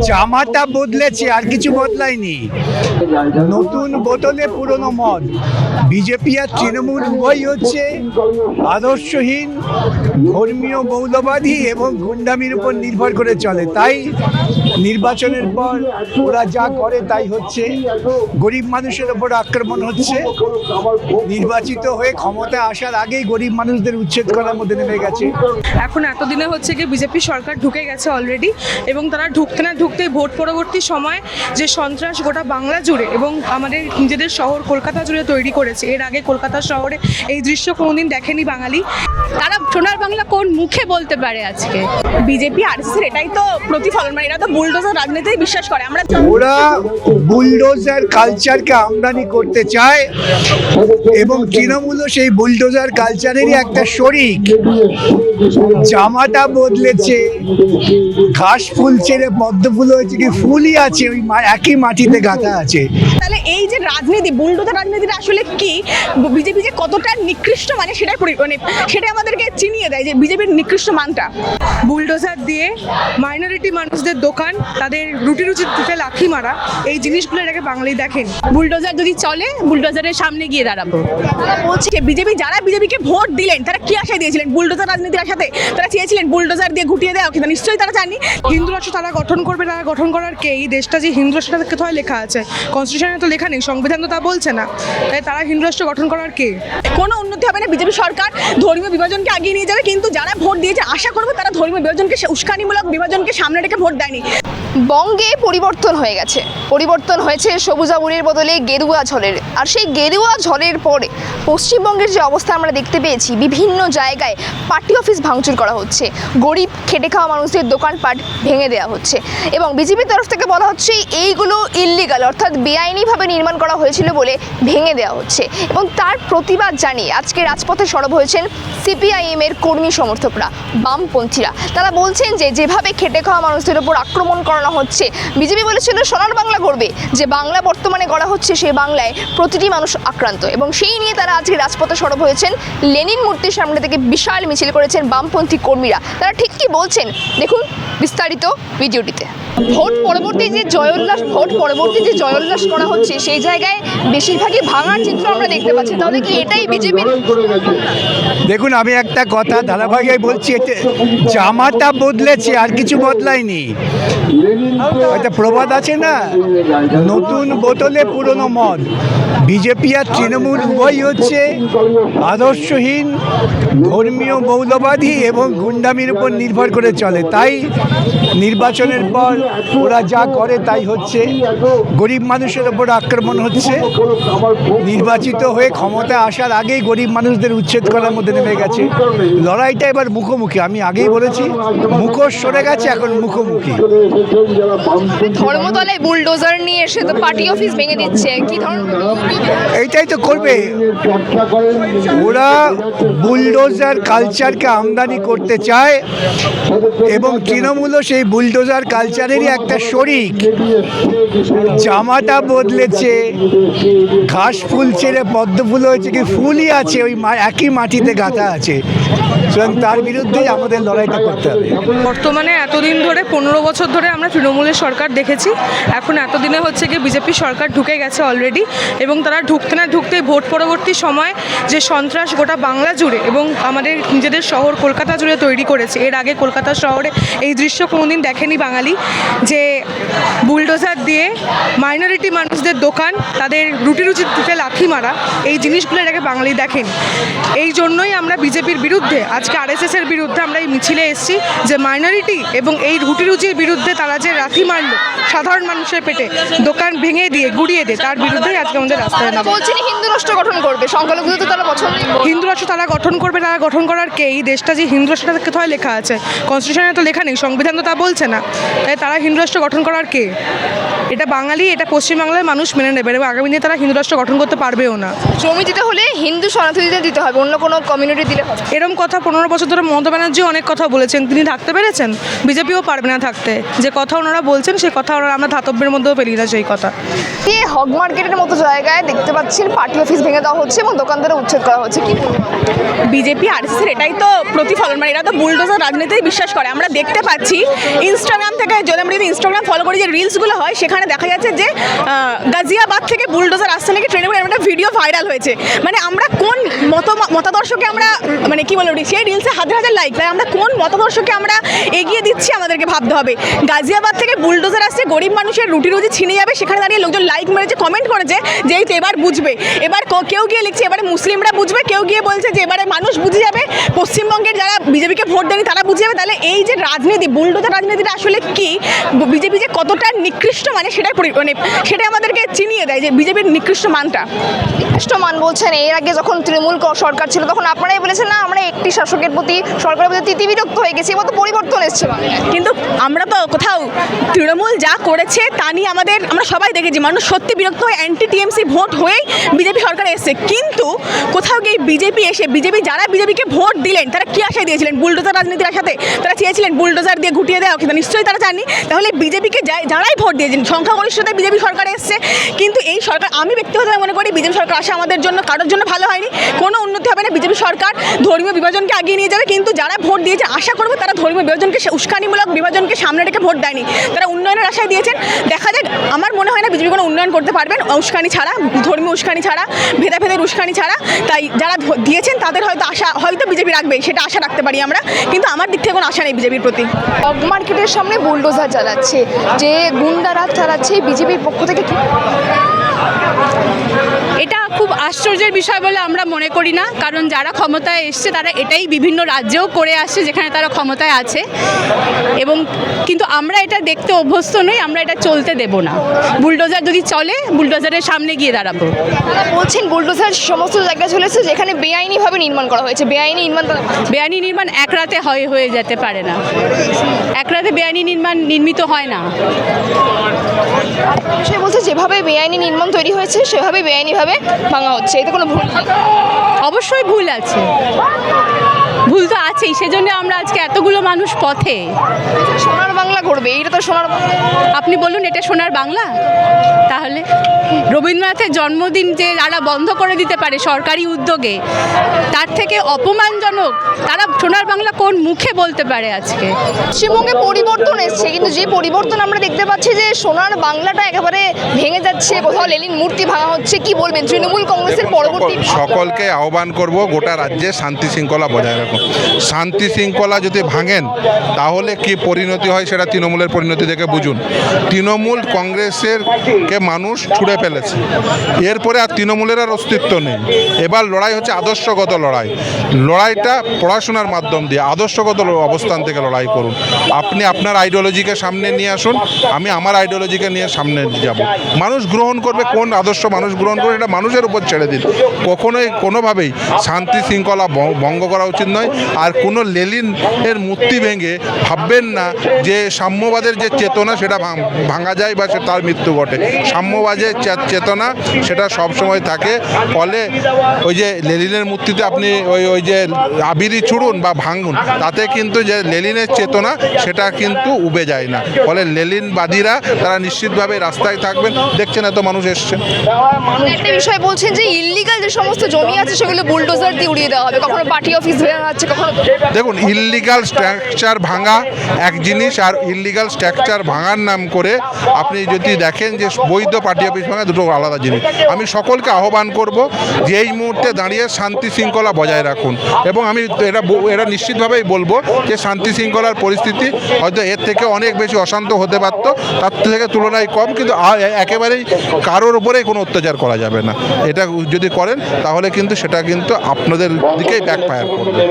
জামাটা বদলেছে, আর কিছু বদলায়নি। নতুন বোতলে পুরনো মদ। বিজেপি আর তৃণমূল উভয়ই হচ্ছে আদর্শহীন, ধর্মীয় মৌলবাদী এবং গুন্ডামির উপর নির্ভর করে চলে। তাই নির্বাচনের পর ওরা যা করে তাই হচ্ছে। গরিব মানুষের ওপর আক্রমণ হচ্ছে। নির্বাচিত হয়ে ক্ষমতায় আসার আগেই গরিব মানুষদের উচ্ছেদ করার মধ্যে নেমে গেছে। এখন এতদিনে হচ্ছে কি বিজেপি সরকার ঢুকে গেছে অলরেডি, এবং তারা ঢুকতে না ঢুকতেই ভোট পরবর্তী সময় যে সন্ত্রাস গোটা বাংলা জুড়ে এবং আমাদের নিজেদের শহর কলকাতা জুড়ে তৈরি করেছে। এর আগে কলকাতা শহরে এই দৃশ্য কোনোদিন দেখেনি বাঙালি। তারা সোনার বাংলা কোন মুখে বলতে পারে আজকে? বিজেপি আরএসএস এটাই তো প্রতিফলন, মানে এরা তো বুলডোজার রাজনীতিতে বিশ্বাস করে। ওরা বুলডোজার কালচারকে আমদানি করতে চায় এবং তৃণমূলও সেই বুলডোজার কালচারেরই একটা শরিক। জামাটা বদলেছে, ঘাস ফুল ছেড়ে পদ্ম ফুল হয়েছে, কি ফুলই আছে, ওই একই মাটিতে গাঁথা আছে। তাহলে এই যে রাজনীতি, বুলডোজার রাজনীতিটা আসলে কি, বিজেপি যে কতটা নিকৃষ্ট মানে সেটা আমাদেরকে চিনিয়ে দেয় যে বিজেপির নিকৃষ্ট মানটা। বুলডোজার দিয়ে মাইনরিটি মানুষদের দোকান, তাদের রুটি রুচিতে লাথি মারা, এই জিনিসগুলো এটাকে বাঙালি দেখেন। বুলডোজার যদি চলে, বুলডোজারের সামনে গিয়ে দাঁড়াবো। বলছে বিজেপি, যারা বিজেপিকে ভোট দিলেন তারা কি আশায় দিয়েছিলেন? বুলডোজার রাজনীতির আশাতে তারা চেয়েছিলেন বুলডোজার দিয়ে গুটিয়ে দেওয়া, কিন্তু নিশ্চয়ই তারা চাননি। হিন্দু রাষ্ট্র তারা গঠন করবে, তারা গঠন করার কে? এই দেশটা যে হিন্দু রাষ্ট্র কোথায় লেখা আছে? কনস্টিটিউশনে তো লেখা নেই, সংবিধান তো তা বলছে না। তাই তারা হিন্দু রাষ্ট্র গঠন করার কে? কোনো উন্নতি হবে না। বিজেপি সরকার ধর্মীয় বিভাজনকে আগিয়ে নিয়ে যাবে, কিন্তু যারা ভোট দিয়েছে আশা করবে তারা ধর্মীয় বিভাজনকে, উস্কানিমূলক বিভাজনকে সামনে রেখে ভোট দেয়নি। বঙ্গে পরিবর্তন হয়ে গেছে, পরিবর্তন হয়েছে সবুজ আবুরের বদলে গেরুয়া ঝড়ের। আর সেই গেরুয়া ঝড়ের পরে পশ্চিমবঙ্গের যে অবস্থা আমরা দেখতে পেয়েছি, বিভিন্ন জায়গায় পার্টি অফিস ভাঙচুর করা হচ্ছে, গরিব খেটে খাওয়া মানুষদের দোকানপাট ভেঙে দেওয়া হচ্ছে, এবং বিজেপির তরফ থেকে বলা হচ্ছে এইগুলো ইল্লিগাল, অর্থাৎ বেআইনিভাবে নির্মাণ করা হয়েছিল বলে ভেঙে দেওয়া হচ্ছে। এবং তার প্রতিবাদ জানিয়ে আজকে রাজপথে সরব হয়েছেন সিপিআইএম এর কর্মী সমর্থকরা, বামপন্থীরা। তারা বলছেন যে যেভাবে খেটে খাওয়া মানুষদের উপর আক্রমণ করানো হচ্ছে, বিজেপি বলেছিল সোনার বাংলা করবে, যে বাংলা বর্তমানে গড়া হচ্ছে সেই বাংলায় প্রতিটি মানুষ আক্রান্ত, এবং সেই নিয়ে তারা আজকে রাজপথে সরব হয়েছেন। লেনিন মূর্তির সামনে থেকে বিশাল মিছিল করেছেন বামপন্থী কর্মীরা। তারা ঠিক কি বলছেন দেখুন বিস্তারিত ভিডিওটিতে। ভোট পরবর্তী যে জয়োল্লাস করা হচ্ছে, সেই জায়গায় বেশিরভাগই ভাঙার চিত্র আমরা দেখতে পাচ্ছি। তাহলে কি এটাই বিজেপির? দেখুন, আমি একটা কথা ধারাবাহিক বলছি, জামাটা বদলেছে, আর কিছু বদলায়নি। একটা প্রবাদ আছে না, নতুন বোতলে পুরনো মদ। বিজেপি আর তৃণমূল উভয়ই হচ্ছে আদর্শহীন, ধর্মীয় মৌলবাদী এবং গুন্ডামির উপর নির্ভর করে চলে। তাই নির্বাচনের পর ওরা যা করে তাই হচ্ছে। গরিব মানুষের ওপর আক্রমণ হচ্ছে। নির্বাচিত হয়ে ক্ষমতায় আসার আগেই গরিব মানুষদের উচ্ছেদ করার মধ্যে নেমে গেছে। লড়াইটা এবার মুখোমুখি। আমি আগেই বলেছি, মুখোশ সরে গেছে, এখন মুখোমুখি। ধর্মতলায় বুলডোজার নিয়ে এসে তো পার্টি অফিস ভেঙে দিচ্ছে, কি ধরনের? এইটাই তো করবে ওরা, বুলডোজার কালচারকে আমদানি করতে চায় এবং তৃণমূলও সেই বুলডোজার কালচারেরই একটা শরিক। জামাটা বদলেছে, ঘাস ফুল ছেড়ে পদ্ম ফুল হয়েছে, কি ফুলই আছে, ওই একই মাটিতে গাঁথা আছে। সুতরাং তার বিরুদ্ধে আমাদের লড়াইটা করতে হবে। বর্তমানে এতদিন ধরে 15 বছর ধরে আমরা তৃণমূলের সরকার দেখেছি। এখন এতদিনে হচ্ছে কি বিজেপি সরকার ঢুকে গেছে অলরেডি, এবং তারা ঢুকতে না ঢুকতেই ভোট পরবর্তী সময় যে সন্ত্রাস গোটা বাংলা জুড়ে এবং আমাদের নিজেদের শহর কলকাতা জুড়ে তৈরি করেছে। এর আগে কলকাতা শহরে এই দৃশ্য কোনোদিন দেখেনি বাঙালি, যে বুলডোজার দিয়ে মাইনরিটি মানুষদের দোকান, তাদের রুটি রুচিতে লাথি মারা, এই জিনিসগুলো এটাকে বাঙালি দেখেন। এই জন্যই আমরা বিজেপির বিরুদ্ধে, আজকে আরএসএসের বিরুদ্ধে আমরা এই মিছিলে এসেছি, যে মাইনরিটি এবং এই রুটি রুচির বিরুদ্ধে তারা যে লাথি মারলো সাধারণ মানুষের পেটে, দোকান ভেঙে দিয়ে গুড়িয়ে দিয়ে, তার বিরুদ্ধেই আজকে আমাদের রাস্তায় নামা। বলছেন হিন্দু রাষ্ট্র গঠন করবে, সংখ্যালঘু তো তারা পছন্দ। হিন্দু রাষ্ট্র তারা গঠন করবে, তারা গঠন করার কে? এই দেশটা যে হিন্দু রাষ্ট্র কোথায় লেখা আছে? কনস্টিটিউশনে তো লেখা নেই, সংবিধান তো তা বলছে না। তাই তারা হিন্দু রাষ্ট্র গঠন করার কে? এটা বাঙালি, এটা পশ্চিমবাংলার মানুষ মেনে নেবে এবং আগামী দিনে তারা হিন্দু রাষ্ট্র গঠন করতে পারবেও না। জমি দিতে হলে হিন্দু সনাতনীদের দিতে হবে, অন্য কোনো কমিউনিটি দিলে হবে? এরকম কথা 15 বছর ধরে মমতা ব্যানার্জি অনেক কথা বলেছেন, তিনি থাকতে পেরেছেন? বিজেপিও পারবে না থাকতে। যে কথা ওনারা বলছেন সেই কথা ওনারা আমরা ধাতব্যের মধ্যেও পেলি না সেই কথা। এই হগ মার্কেটের মতো জায়গায় দেখতে পাচ্ছেন পার্টি অফিস ভেঙে দেওয়া হচ্ছে এবং দোকানদারও উচ্ছেদ করা হচ্ছে, কি বিজেপি আরএসএসের এটাই তো প্রতিফলন, মানে এরা তো বুলডোজার রাজনীতিতে বিশ্বাস করে। আমরা দেখতে পাচ্ছি ইনস্টাগ্রাম থেকে, যদি আমরা যদি ইনস্টাগ্রাম ফলো করি, যে রিলসগুলো হয় সেখানে দেখা যাচ্ছে যে গাজিয়াবাদ থেকে বুলডোজার আসছে নাকি ট্রেনে করে, একটা ভিডিও ভাইরাল হয়েছে। মানে আমরা কোন মতাদর্শকে আমরা মানে কি বলবো, সেই রিলসে হাজার হাজার লাইক, তাই আমরা কোন মতাদর্শকে আমরা এগিয়ে দিচ্ছি আমাদেরকে ভাবতে হবে। গাজিয়াবাদ থেকে বুলডোজার আসছে, গরিব মানুষের রুটি রুজি ছিনে যাবে, সেখানে দাঁড়িয়ে লোকজন লাইক মেরেছে, কমেন্ট করেছে যে এই তো এবার বুঝবে। এবার কেউ গিয়ে লিখছে এবারে মুসলিমরা বুঝবে, কেউ গিয়ে বলছে যে এবারে মানুষ বুঝে যাবে, পশ্চিমবঙ্গের যারা বিজেপিকে ভোট দেয়নি তারা বুঝে যাবে। তাহলে এই যে রাজনীতি, বুলডোজার রাজনীতিটা আসলে কি, বিজেপি যে কতটা নিকৃষ্ট মানে সেটাই আমাদেরকে চিনিয়ে দেয় যে বিজেপির নিকৃষ্ট মানটা। নিকৃষ্ট মান বলছেন, এর আগে যখন তৃণমূল সরকার ছিল তখন আপনারাই বলেছেন না আমরা একটি শাসকের প্রতি, সরকারের প্রতি তিতিবিরক্ত হয়ে গেছি, এবার তো পরিবর্তন এসছে। কিন্তু আমরা তো কোথাও তৃণমূল যা করেছে তা নিয়ে আমরা সবাই দেখেছি, মানুষ সত্যি বিরক্ত হয়ে অ্যান্টি টিএমসি ভোট হয়েই বিজেপি সরকারে এসছে। কিন্তু কোথাও গিয়ে বিজেপি এসে বিজেপিকে ভোট দিলেন, তারা কি আশায় দিয়েছিলেন? বুলডোজার রাজনীতির আশাতে তারা চেয়েছিলেন বুলডোজার দিয়ে ঘুটিয়ে দেওয়া, কিন্তু নিশ্চয়ই তারা চাননি। তাহলে বিজেপিকে যারাই ভোট দিয়েছেন, সংখ্যাগরিষ্ঠতায় বিজেপি সরকারে এসছে। কিন্তু এই সরকার, আমি ব্যক্তিগতভাবে মনে করি বিজেপি সরকার আসা আমাদের জন্য কারোর জন্য ভালো হয়নি, কোনো উন্নতি হবে না। বিজেপি সরকার ধর্মীয় বিভাজনকে আগিয়ে নিয়ে যাবে, কিন্তু যারা ভোট দিয়েছে আশা করবো তারা ধর্মীয় বিভাজনকে, উস্কানিমূলক বিভাজনকে সামনে রেখে ভোট দেয়নি, তারা উন্নয়নের আশায় দিয়েছেন। দেখা যাক, আমার মনে হয় না বিজেপি কোনো উন্নয়ন করতে পারবেন উস্কানি ছাড়া, ধর্মীয় উস্কানি ছাড়া, ভেদাভেদের উস্কানি ছাড়া। তাই যারা দিয়েছেন তাদের হয়তো বিজেপি রাখবে, সেটা আশা রাখতে পারি আমরা, কিন্তু আমার দিক থেকে কোনো আশা নেই বিজেপির প্রতি। হগ মার্কেটের সামনে বুলডোজার চালাচ্ছে, যে গুন্ডারা চালাচ্ছে, বিজেপির পক্ষ থেকে কি? এটা খুব আশ্চর্যের বিষয় বলে আমরা মনে করি না, কারণ যারা ক্ষমতায় এসছে তারা এটাই বিভিন্ন রাজ্যেও করে আসছে যেখানে তারা ক্ষমতায় আছে, এবং কিন্তু আমরা এটা দেখতে অভ্যস্ত নই, আমরা এটা চলতে দেব না। বুলডোজার যদি চলে, বুলডোজারের সামনে গিয়ে দাঁড়াবো। বলছেন বুলডোজার সমস্ত জায়গায় চলেছে যেখানে বেআইনিভাবে নির্মাণ করা হয়েছে, বেআইনি নির্মাণ এক রাতে হয়ে যেতে পারে না, এক রাতে বেআইনি নির্মাণ নির্মিত হয় না। সে বলছে যেভাবে বেআইনি নির্মাণ তৈরি হয়েছে সেভাবে বেআইনিভাবে ভাঙা হচ্ছে, এতে কোনো ভুল? অবশ্যই ভুল আছে, ভুল তো আছেই, সেজন্য আমরা আজকে এতগুলো মানুষ পথে। সোনার বাংলা করবে, এটা তো সোনার বাংলা। আপনি বলুন এটা সোনার বাংলা? তাহলে রবীন্দ্রনাথের জন্মদিন যে যারা বন্ধ করে দিতে পারে সরকারি উদ্যোগে, তার থেকে অপমানজনক তারা সোনার বাংলা কোন মুখে বলতে পারে? আজকে পশ্চিমবঙ্গে পরিবর্তন এসছে, কিন্তু যে পরিবর্তন আমরা দেখতে পাচ্ছি যে সোনার বাংলাটা একেবারে ভেঙে যাচ্ছে, কোথাও লেনিন মূর্তি ভাঙা হচ্ছে, কি বলবেন? তৃণমূল কংগ্রেসের পরবর্তী সকলকে আহ্বান করব গোটা রাজ্যে শান্তি শৃঙ্খলা বজায় রাখুন। শান্তি শৃঙ্খলা যদি ভাঙেন তাহলে কি পরিণতি হয় সেটা তৃণমূলের পরিণতি দেখে বুঝুন। তৃণমূল কংগ্রেসের কে মানুষ ছুঁড়ে ফেলেছে, এরপরে আর তৃণমূলের আর অস্তিত্ব নেই। এবার লড়াই হচ্ছে আদর্শগত লড়াই, লড়াইটা পড়াশোনার মাধ্যম দিয়ে আদর্শগত অবস্থান থেকে লড়াই করুন। আপনি আপনার আইডিওলজিকে সামনে নিয়ে আসুন, আমি আমার আইডিওলজিকে নিয়ে সামনে যাব। মানুষ গ্রহণ করবে, কোন আদর্শ মানুষ গ্রহণ করবে এটা মানুষের উপর ছেড়ে দিন। কখনোই কোনোভাবেই শান্তি শৃঙ্খলা ভঙ্গ করা উচিত নয়। আর কোনো লেনিনের মূর্তি ভেঙে ভাববেন না যে সাম্যবাদের যে চেতনা সেটা ভাঙা যায় বা সে তার মৃত্যু ঘটে। সাম্যবাদের চেতনা সেটা সবসময় থাকে। ফলে ওই যে লেনিনের মূর্তিতে আপনি ওই যে আবিরি ছুড়ুন বা ভাঙুন, তাতে কিন্তু যে লেনিনের চেতনা সেটা কিন্তু উবে যায় না। ফলে লেনিনবাদীরা তারা নিশ্চিতভাবে রাস্তায় থাকবেন। দেখছেন এত মানুষ এসছে। একটা বিষয় বলছেন যে ইল্লিগাল যে সমস্ত জমি আছে সেগুলো বুলডোজার দিয়ে উড়িয়ে দেওয়া হবে, কখনো পার্টি অফিস ভেঙে যাচ্ছে, কখনো। দেখুন, ইললিগাল স্ট্রাকচার ভাঙা এক জিনিস, আর ইললিগাল স্ট্রাকচার ভাঙার নাম করে আপনি যদি দেখেন যে বৈধ পার্টি অফিস ভাঙা, দুটো আলাদা জিনিস। আমি সকলকে আহ্বান করব যে এই মুহূর্তে দাঁড়িয়ে শান্তি শৃঙ্খলা বজায় রাখুন, এবং আমি এটা নিশ্চিতভাবেই বলবো যে শান্তি শৃঙ্খলার পরিস্থিতি হয়তো এর থেকে অনেক বেশি অশান্ত হতে পারতো, তার থেকে তুলনায় কম, কিন্তু একেবারেই কারোর উপরেই কোনো অত্যাচার করা যাবে না। এটা যদি করেন তাহলে কিন্তু সেটা কিন্তু আপনাদের দিকেই ব্যাকফায়ার করবে।